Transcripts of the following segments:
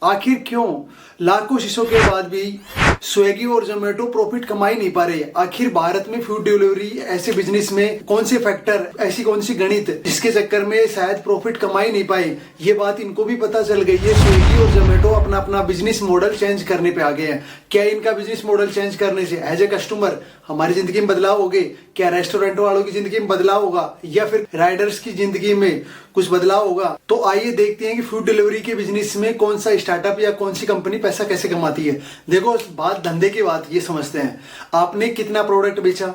आखिर क्यों लाखों शीशों के बाद भी स्विगी और जोमेटो प्रॉफिट कमा ही नहीं पा रहे? आखिर भारत में फूड डिलीवरी ऐसे बिजनेस में कौन से फैक्टर, ऐसी कौन सी गणित जिसके चक्कर में शायद प्रॉफिट कमा ही नहीं पाए? ये बात इनको भी पता चल गई है। स्विगी और जोमेटो अपना अपना बिजनेस मॉडल चेंज करने पे आ गए हैं। क्या इनका बिजनेस मॉडल चेंज करने से एज ए कस्टमर हमारी जिंदगी में बदलाव होगे? क्या रेस्टोरेंट वालों की जिंदगी में बदलाव होगा या फिर राइडर्स की जिंदगी में कुछ बदलाव होगा? तो आइए देखते हैं कि फूड डिलीवरी के बिजनेस में कौन सा स्टार्टअप या कौन सी कंपनी पैसा कैसे कमाती है। देखो, बात धंधे की बात ये समझते हैं। आपने कितना प्रोडक्ट बेचा,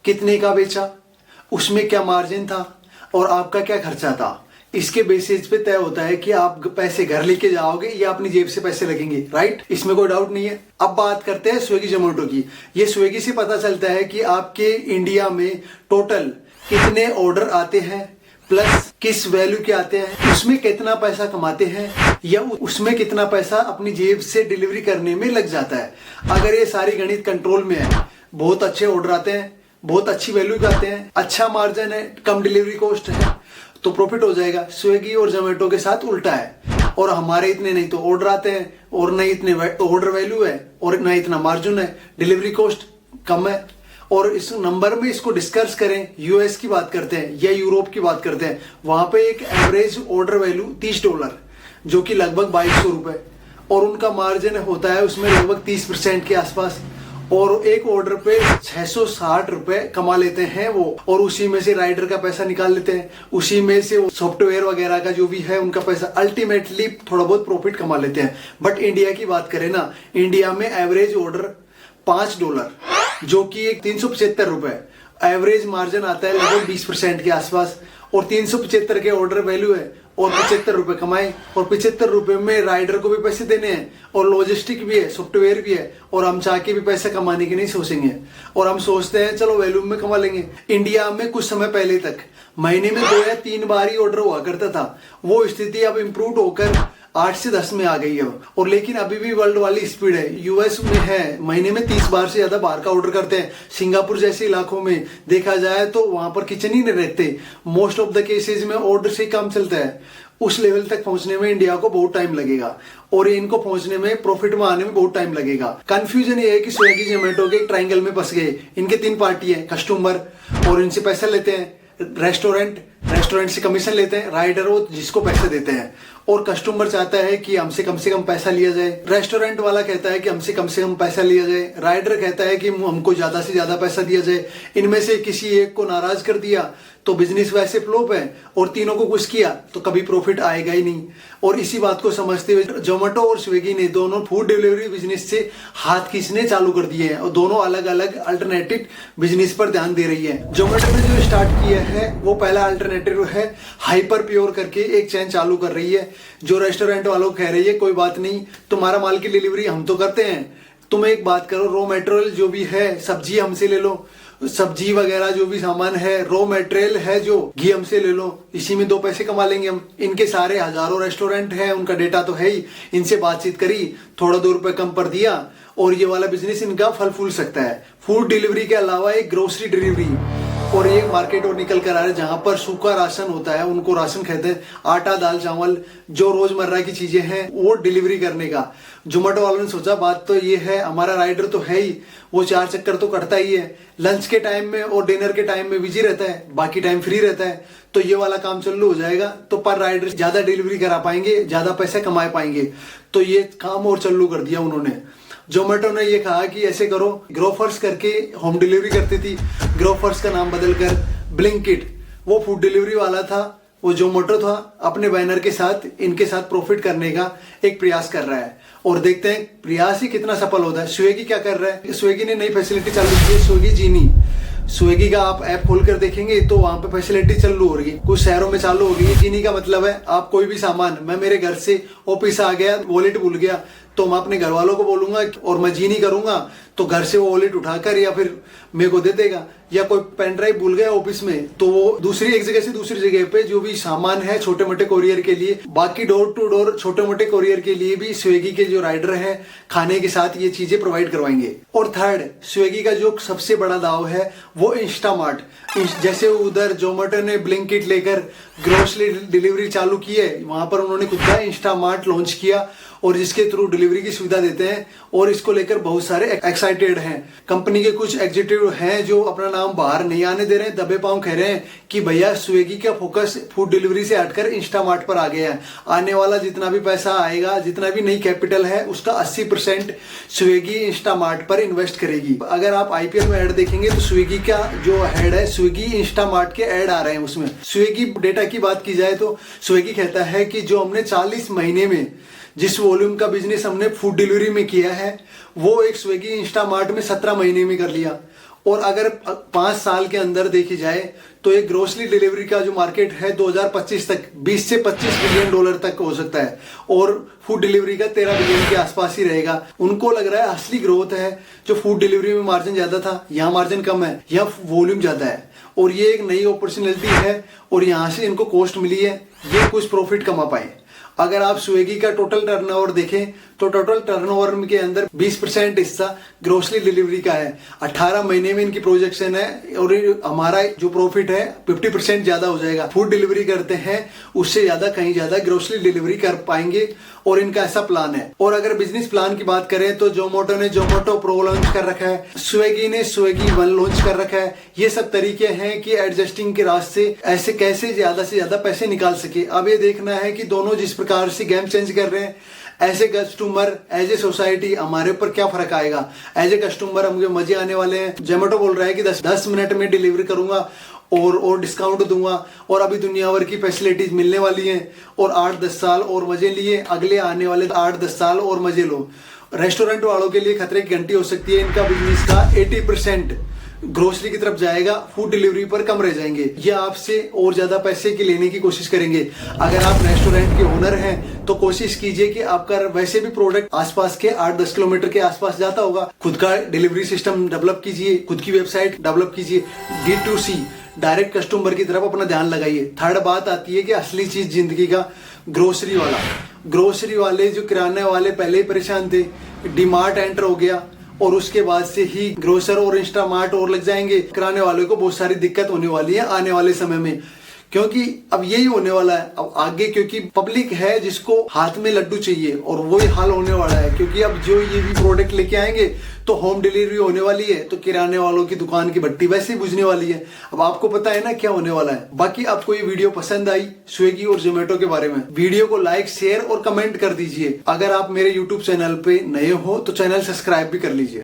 कितने का बेचा, उसमें क्या मार्जिन था और आपका क्या खर्चा था, इसके बेसिस पे तय होता है कि आप पैसे घर लेके जाओगे या अपनी जेब से पैसे लगेंगे। राइट, इसमें कोई डाउट नहीं है। अब बात करते हैं स्विगी जोमेटो की। ये स्विगी से पता चलता है कि आपके इंडिया में टोटल कितने ऑर्डर आते हैं, प्लस किस वैल्यू के आते हैं, उसमें कितना पैसा कमाते हैं या उसमें कितना पैसा अपनी जेब से डिलीवरी करने में लग जाता है। अगर ये सारी गणित कंट्रोल में है, बहुत अच्छे ऑर्डर आते हैं, बहुत अच्छी वैल्यू के आते हैं, अच्छा मार्जिन है, कम डिलीवरी कॉस्ट है, तो प्रॉफिट हो जाएगा। स्विगी और जोमेटो के साथ उल्टा है, और हमारे इतने नहीं तो ऑर्डर आते हैं और नहीं इतने ऑर्डर वैल्यू है और ना इतना मार्जिन है, डिलीवरी कॉस्ट कम है। और इस नंबर में इसको डिस्कस करें, यूएस की बात करते हैं या यूरोप की बात करते हैं, वहां पे एक एवरेज ऑर्डर वैल्यू $30 जो कि लगभग 2200 रुपए, और उनका मार्जिन होता है उसमें लगभग 30% के आसपास, और एक ऑर्डर पे 660 रुपए कमा लेते हैं वो, और उसी में से राइडर का पैसा निकाल लेते हैं, उसी में से सॉफ्टवेयर वगैरह का जो भी है उनका पैसा, अल्टीमेटली थोड़ा बहुत प्रॉफिट कमा लेते हैं। बट इंडिया की बात करें ना, इंडिया में एवरेज ऑर्डर $5 जो कि एक 375 रुपए, एवरेज मार्जिन आता है लगभग 20% के आसपास, और 375 के ऑर्डर वैल्यू है और 75 रुपए कमाए, और 75 रुपए में राइडर को भी पैसे देने हैं और लॉजिस्टिक भी है, सॉफ्टवेयर भी है, और हम चाह के भी पैसा कमाने की नहीं सोचेंगे, और हम सोचते हैं चलो वैल्यू में कमा लेंगे। इंडिया में कुछ समय पहले तक महीने में 2 या 3 बार ही ऑर्डर हुआ करता था, वो स्थिति अब इम्प्रूव होकर 8 से 10 में आ गई है। और लेकिन अभी भी वर्ल्ड वाली स्पीड है, यूएस में है महीने में 30 बार से ज्यादा बाहर का ऑर्डर करते हैं। सिंगापुर जैसे इलाकों में देखा जाए तो वहां पर किचन ही नहीं रहते, मोस्ट ऑफ द केसेज में ऑर्डर से काम चलता है। उस लेवल तक पहुंचने में इंडिया को बहुत टाइम लगेगा, और इनको पहुंचने में, प्रॉफिट में आने में बहुत टाइम लगेगा। कंफ्यूजन ये है कि स्विगी जोमेटो के ट्रायंगल में फंस गए। इनके 3 पार्टी है, कस्टमर और इनसे पैसा लेते हैं, रेस्टोरेंट से कमीशन लेते हैं, राइडर वो जिसको पैसे देते हैं, और कस्टमर चाहता है कि हमसे कम से कम पैसा लिया जाए, रेस्टोरेंट वाला कहता है कि हमसे कम से कम पैसा लिया जाए, राइडर कहता है कि हमको ज्यादा से ज्यादा पैसा दिया जाए। इनमें से किसी एक को नाराज कर दिया तो बिजनेस वैसे फ्लॉप है, और तीनों को कुछ किया तो कभी प्रॉफिट आएगा ही नहीं। और इसी बात को समझते हुए जोमेटो और स्विगी ने दोनों फूड डिलीवरी बिजनेस से हाथ खींचने चालू कर दिए हैं, और दोनों अलग अलग अल्टरनेटिव बिजनेस पर ध्यान दे रही है। जोमेटो ने जो स्टार्ट किया है वो पहला अल्टरनेटिव है, हाइपर प्योर करके एक चैन चालू कर रही है, जो रेस्टोरेंट वालों को कह रही है कोई बात नहीं, तुम्हारा माल की डिलीवरी हम तो करते हैं, तुम एक बात करो, रॉ मटेरियल जो भी है, सब्जी हमसे ले लो, सब्जी वगैरह जो भी सामान है, रॉ मटेरियल है जो, घी हमसे ले लो, इसी में 2 पैसे कमा लेंगे हम। इनके सारे हजारों रेस्टोरेंट हैं, उनका डेटा तो है ही, इनसे बातचीत करी, थोड़ा 2 रुपए कम पर दिया, और ये वाला बिजनेस इनका फल फूल सकता है। फूड डिलीवरी के अलावा एक ग्रोसरी डिलीवरी और एक मार्केट और निकल कर आ रहा है, जहां पर सूखा राशन होता है, उनको राशन कहते हैं, आटा दाल चावल जो रोजमर्रा की चीजें हैं वो डिलीवरी करने का। जोमेटो वालों ने सोचा बात तो ये है, हमारा राइडर तो है ही, वो 4 चक्कर तो कटता ही है, लंच के टाइम में और डिनर के टाइम में बिजी रहता है, बाकी टाइम फ्री रहता है, तो ये वाला काम चालू हो जाएगा, तो पर राइडर ज्यादा डिलीवरी करा पाएंगे, ज्यादा पैसे कमा पाएंगे। तो ये काम और चालू कर दिया उन्होंने। जोमेटो ने ये कहा कि ऐसे करो, ग्रोफर्स करके होम डिलीवरी करती थी, ग्रोफर्स का नाम बदलकर ब्लिंकिट, वो फूड डिलीवरी वाला था, वो जोमेटो था, अपने बैनर के साथ इनके साथ प्रॉफिट करने का एक प्रयास कर रहा है, और देखते हैं प्रयास ही कितना सफल होता है। स्विगी क्या कर रहा है? स्विगी ने नई फैसिलिटी चालू की है, स्विगी जीनी। स्विगी का आप ऐप खोल कर देखेंगे तो वहां पे फैसिलिटी चालू हो रही है, कुछ शहरों में चालू हो रही है। जीनी का मतलब है आप कोई भी सामान, मैं मेरे घर से ऑफिस आ गया, वॉलेट भूल गया, तो मैं अपने घर वालों को बोलूंगा और मैं जी नहीं करूंगा तो घर से वो वॉलेट उठाकर या फिर मेरे को दे देगा, या कोई पेन ड्राइव भूल गया ऑफिस में तो वो दूसरी एक जगह से दूसरी जगह पे जो भी सामान है छोटे मोटे कोरियर के लिए, बाकी डोर टू डोर छोटे मोटे कोरियर के लिए भी स्विगी के जो राइडर है खाने के साथ ये चीजें प्रोवाइड करवाएंगे। और थर्ड, स्विगी का जो सबसे बड़ा दाव है वो इंस्टामार्ट। जैसे उधर जोमेटो ने ब्लिंकिट लेकर ग्रोसरी डिलीवरी चालू की है, वहां पर उन्होंने खुद का इंस्टामार्ट लॉन्च किया और जिसके थ्रू डिलीवरी की सुविधा देते हैं और इसको लेकर बहुत सारे एक्साइटेड हैं। कंपनी के कुछ एग्जीक्यूटिव हैं जो अपना नाम बाहर नहीं आने दे रहे हैं, दबे पांव कह रहे हैं कि भैया स्विगी का फोकस फूड डिलीवरी से हटकर इंस्टामार्ट पर आ गया है। आने वाला जितना भी पैसा आएगा, जितना भी नई कैपिटल है, उसका 80% स्विगी इंस्टामार्ट पर इन्वेस्ट करेगी। अगर आप आईपीएल में ऐड देखेंगे तो स्विगी का जो हेड है, स्विगी इंस्टामार्ट के ऐड आ रहे हैं उसमें। स्विगी डेटा की बात की जाए तो स्विगी कहता है कि जो हमने 40 महीने में जिस वॉल्यूम का बिजनेस हमने फूड डिलीवरी में किया है वो एक स्विगी इंस्टामार्ट में 17 महीने में कर लिया। और अगर 5 साल के अंदर देखी जाए तो एक ग्रोसरी डिलीवरी का जो मार्केट है 2025 तक 20 से 25 बिलियन डॉलर तक हो सकता है और फूड डिलीवरी का 13 बिलियन के आसपास ही रहेगा। उनको लग रहा है असली ग्रोथ है जो फूड डिलीवरी में मार्जिन ज्यादा था, यहाँ मार्जिन कम है, यहाँ वॉल्यूम ज्यादा है और ये एक नई अपॉर्चुनिटी है और यहाँ से इनको कॉस्ट मिली है, ये कुछ प्रॉफिट कमा पाए। अगर आप स्विगी का टोटल टर्नओवर देखें तो टोटल टर्नओवर के अंदर 20% हिस्सा ग्रोसरी डिलीवरी का है। 18 महीने में इनकी प्रोजेक्शन है और हमारा जो प्रॉफिट है 50% ज्यादा हो जाएगा। फूड डिलीवरी करते हैं उससे ज्यादा कहीं ज्यादा ग्रोसरी डिलीवरी कर पाएंगे और इनका ऐसा प्लान है। और अगर बिजनेस प्लान की बात करें तो जोमेटो ने जोमेटो प्रो लॉन्च कर रखा है, स्विगी ने स्विगी वन लॉन्च कर रखा है। ये सब तरीके हैं कि एडजस्टिंग के रास्ते ऐसे कैसे ज्यादा से ज्यादा पैसे निकाल सके। अब ये देखना है कि दोनों जिस प्रकार से गेम चेंज कर रहे हैं, as a customer, as a society हमारे ऊपर क्या फर्क आएगा। एज ए कस्टमर हमको मजे आने वाले हैं। जोमेटो बोल रहा है कि 10 मिनट में डिलीवरी करूंगा और डिस्काउंट दूंगा और अभी दुनिया भर की फैसिलिटीज मिलने वाली हैं और 8-10 साल और मजे लिए, अगले आने वाले 8-10 साल और मजे लो। रेस्टोरेंट वालों के लिए खतरे की घंटी हो सकती है। इनका बिजनेस का 80% ग्रोसरी की तरफ जाएगा, फूड डिलीवरी पर कम रह जाएंगे। ये आपसे और ज्यादा पैसे की लेने की कोशिश करेंगे। अगर आप रेस्टोरेंट के ओनर हैं तो कोशिश कीजिए कि आपका वैसे भी प्रोडक्ट आसपास के 8-10 किलोमीटर के आसपास जाता होगा, खुद का डिलीवरी सिस्टम डेवलप कीजिए, खुद की वेबसाइट डेवलप कीजिए। D2C डायरेक्ट कस्टमर की तरफ अपना ध्यान लगाइए। थर्ड बात आती है कि असली चीज जिंदगी का ग्रोसरी वाला। ग्रोसरी वाले जो किराने वाले पहले ही परेशान थे, डीमार्ट एंटर हो गया और उसके बाद से ही ग्रोसर और इंस्टामार्ट और लग जाएंगे। किराने वालों को बहुत सारी दिक्कत होने वाली है आने वाले समय में, क्योंकि अब यही होने वाला है अब आगे, क्योंकि पब्लिक है जिसको हाथ में लड्डू चाहिए और वही हाल होने वाला है। क्योंकि अब जो ये भी प्रोडक्ट लेके आएंगे तो होम डिलीवरी होने वाली है, तो किराने वालों की दुकान की भट्टी वैसे ही बुझने वाली है। अब आपको पता है ना क्या होने वाला है। बाकी आपको ये वीडियो पसंद आई स्विगी और जोमेटो के बारे में, वीडियो को लाइक, शेयर और कमेंट कर दीजिए। अगर आप मेरे यूट्यूब चैनल पे नए हो तो चैनल सब्सक्राइब भी कर लीजिए।